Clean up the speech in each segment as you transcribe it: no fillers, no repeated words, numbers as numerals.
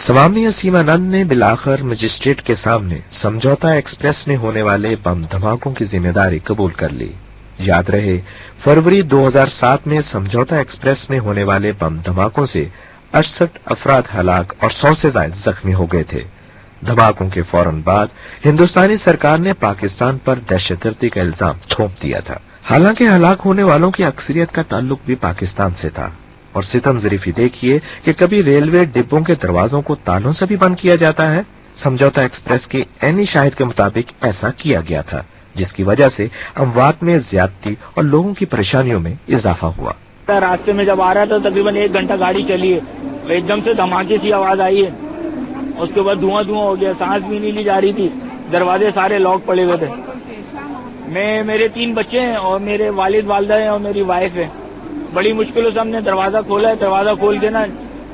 स्वामी असीमानंद ने बिलाखिर मजिस्ट्रेट के सामने समझौता एक्सप्रेस में होने वाले बम धमाकों की जिम्मेदारी कबूल कर ली। याद रहे, फरवरी 2007 में समझौता एक्सप्रेस में होने वाले बम धमाकों से 68 अफराद हलाक और 100 से ज्यादा जख्मी हो गए थे। धमाकों के फौरन बाद हिंदुस्तानी सरकार ने पाकिस्तान पर दहशतगर्दी का इल्जाम थोप दिया था। हालांकि हलाक होने वालों की अक्सरियत का ताल्लुक भी पाकिस्तान से था। और सितम ज़रीफी देखिए कि कभी रेलवे डिब्बों के दरवाजों को तालों से भी बंद किया जाता है। समझौता एक्सप्रेस के ऐनी शाहिद के मुताबिक ऐसा किया गया था, जिसकी वजह से अमवात में ज्यादती और लोगों की परेशानियों में इजाफा हुआ। रास्ते में जब आ रहा था तकरीबन 1 घंटा गाड़ी चली है, एकदम से धमाके सी आवाज आई है। उसके बाद धुआं हो गया, सांस भी नहीं ली जा रही थी, दरवाजे सारे लॉक पड़े हुए थे। मेरे 3 बच्चे हैं और मेरे वालिद वालदा हैं और मेरी वाइफ है। बड़ी मुश्किलों से हमने दरवाजा खोला है। दरवाजा खोल के ना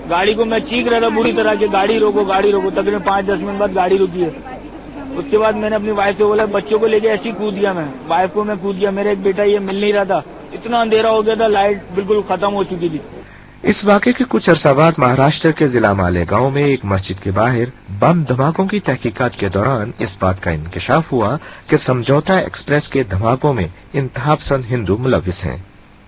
गाड़ी को मैं चीख रहा था बुरी तरह कि गाड़ी रोको गाड़ी रोको। तकरीबन 5-10 मिनट बाद गाड़ी रुकी है। उसके बाद मैंने अपनी वाइफ से बोला, बच्चों को लेके ऐसे ही कूद दिया। मैं वाइफ को मैं कूद दिया। मेरा एक बेटा ये मिल नहीं रहा था, इतना अंधेरा हो गया था, लाइट बिल्कुल खत्म हो चुकी थी। इस वाक़े के कुछ अरसा बाद महाराष्ट्र के जिला मालेगांव में एक मस्जिद के बाहर बम धमाकों की तहकीकात के दौरान इस बात का इंकशाफ हुआ कि समझौता एक्सप्रेस के धमाकों में इंतहापसंद हिंदू मुलविस हैं।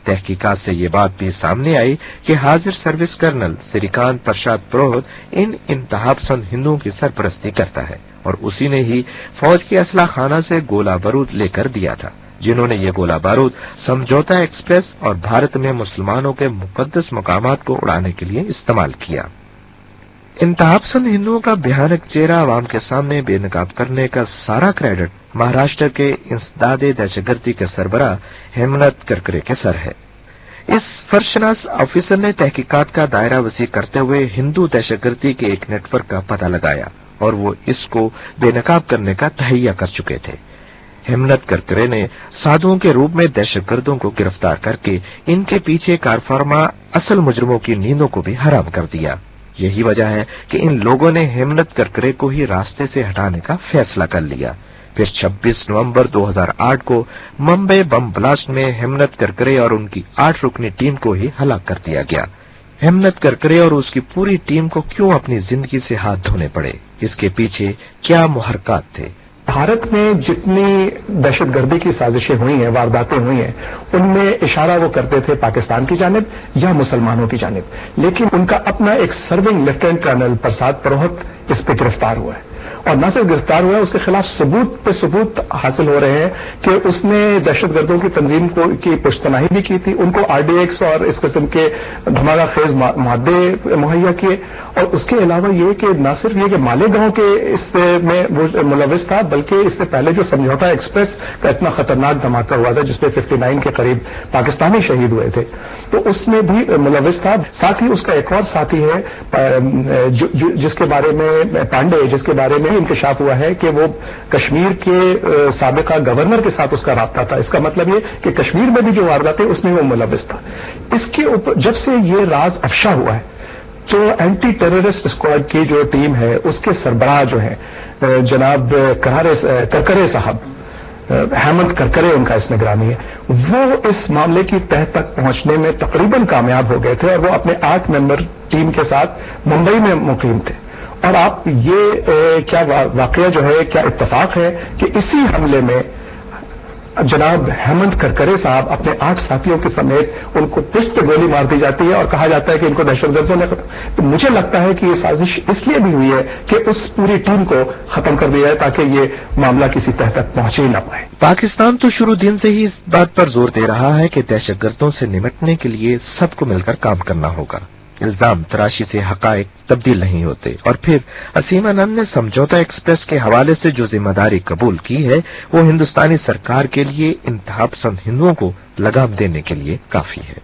तहकीकात से ये बात भी सामने आई कि हाजिर सर्विस कर्नल श्रीकांत प्रसाद पुरोहित इन इंतहापसंद हिंदुओं की सरपरस्ती करता है और उसी ने ही फौज के असला खाना से गोला बारूद लेकर दिया था, जिन्होंने ये गोला बारूद समझौता एक्सप्रेस और भारत में मुसलमानों के मुकद्दस मकामात को उड़ाने के लिए इस्तेमाल किया। इंतहापसंद हिंदुओं का भयानक चेहरा आवाम के सामने बेनकाब करने का सारा क्रेडिट महाराष्ट्र के इंसदादे दहशतगर्दी के सरबराह हेमंत करकरे के सर है। इस फर्शनास ऑफिसर ने तहकीकात का दायरा वसी करते हुए हिंदू दहशतगर्दी के एक नेटवर्क का पता लगाया और वो इसको बेनकाब करने का तहैया कर चुके थे। हेमंत करकरे ने साधुओं के रूप में दहशतगर्दों को गिरफ्तार करके इनके पीछे कारफरमा असल मुजरिमों की नींदों को भी हराम कर दिया। यही वजह है कि इन लोगों ने हेमंत करकरे को ही रास्ते से हटाने का फैसला कर लिया। फिर 26 नवंबर 2008 को मुंबई बम ब्लास्ट में हेमंत करकरे और उनकी 8 रुकनी टीम को ही हलाक कर दिया गया। हेमंत करकरे और उसकी पूरी टीम को क्यों अपनी जिंदगी से हाथ धोने पड़े, इसके पीछे क्या मुहर्रकात थे? भारत में जितनी दहशतगर्दी की साजिशें हुई हैं, वारदातें हुई हैं, उनमें इशारा वो करते थे पाकिस्तान की जानिब या मुसलमानों की जानिब। लेकिन उनका अपना एक serving lieutenant colonel Prasad Purohit इस पे गिरफ्तार हुआ है और न सिर्फ गिरफ्तार हुआ है, उसके खिलाफ सबूत पे सबूत हासिल हो रहे हैं कि उसने दहशतगर्दों की तंजीम की पुश्तनाही भी की थी, उनको RDX और इस किस्म के धमाका खेज मादे मुहैया किए। और उसके अलावा ये कि न सिर्फ ये कि मालेगांव के इसमें वो मुलविस था, बल्कि इससे पहले जो समझौता एक्सप्रेस का इतना खतरनाक धमाका हुआ था जिसपे 59 के करीब पाकिस्तानी शहीद हुए थे, तो उसमें भी मुलविस था। साथ ही उसका एक और साथी है जिसके बारे में पांडे, जिसके बारे में इंकशाफ हुआ है कि वो कश्मीर के साबिका गवर्नर के साथ उसका राब्ता था। इसका मतलब ये कि कश्मीर में भी जो वारदातें उसमें वो मुलविस था। इसके ऊपर जब से ये राज अफशा हुआ है तो एंटी टेररिस्ट स्क्वाड की जो टीम है उसके सरबराह जो है जनाब करकरे साहब, हेमंत करकरे उनका इस निगरानी है, वो इस मामले की तह तक पहुंचने में तकरीबन कामयाब हो गए थे और वो अपने 8 मेंबर टीम के साथ मुंबई में मुकीम थे। और आप ये क्या वाकया जो है, क्या इत्तेफाक है कि इसी हमले में जनाब हेमंत करकरे साहब अपने 8 साथियों के समेत उनको पुष्ट पे गोली मार दी जाती है और कहा जाता है कि इनको दहशतगर्दों ने तो मुझे लगता है कि ये साजिश इसलिए भी हुई है कि उस पूरी टीम को खत्म कर दिया है ताकि ये मामला किसी तह तक पहुंच ही ना पाए। पाकिस्तान तो शुरू दिन से ही इस बात पर जोर दे रहा है कि दहशतगर्दों से निपटने के लिए सबको मिलकर काम करना होगा। इल्जाम तराशी से हकायक तब्दील नहीं होते। और फिर असीमानंद ने समझौता एक्सप्रेस के हवाले से जो जिम्मेदारी कबूल की है वो हिंदुस्तानी सरकार के लिए इंतहापसंद हिंदुओं को लगाम देने के लिए काफी है।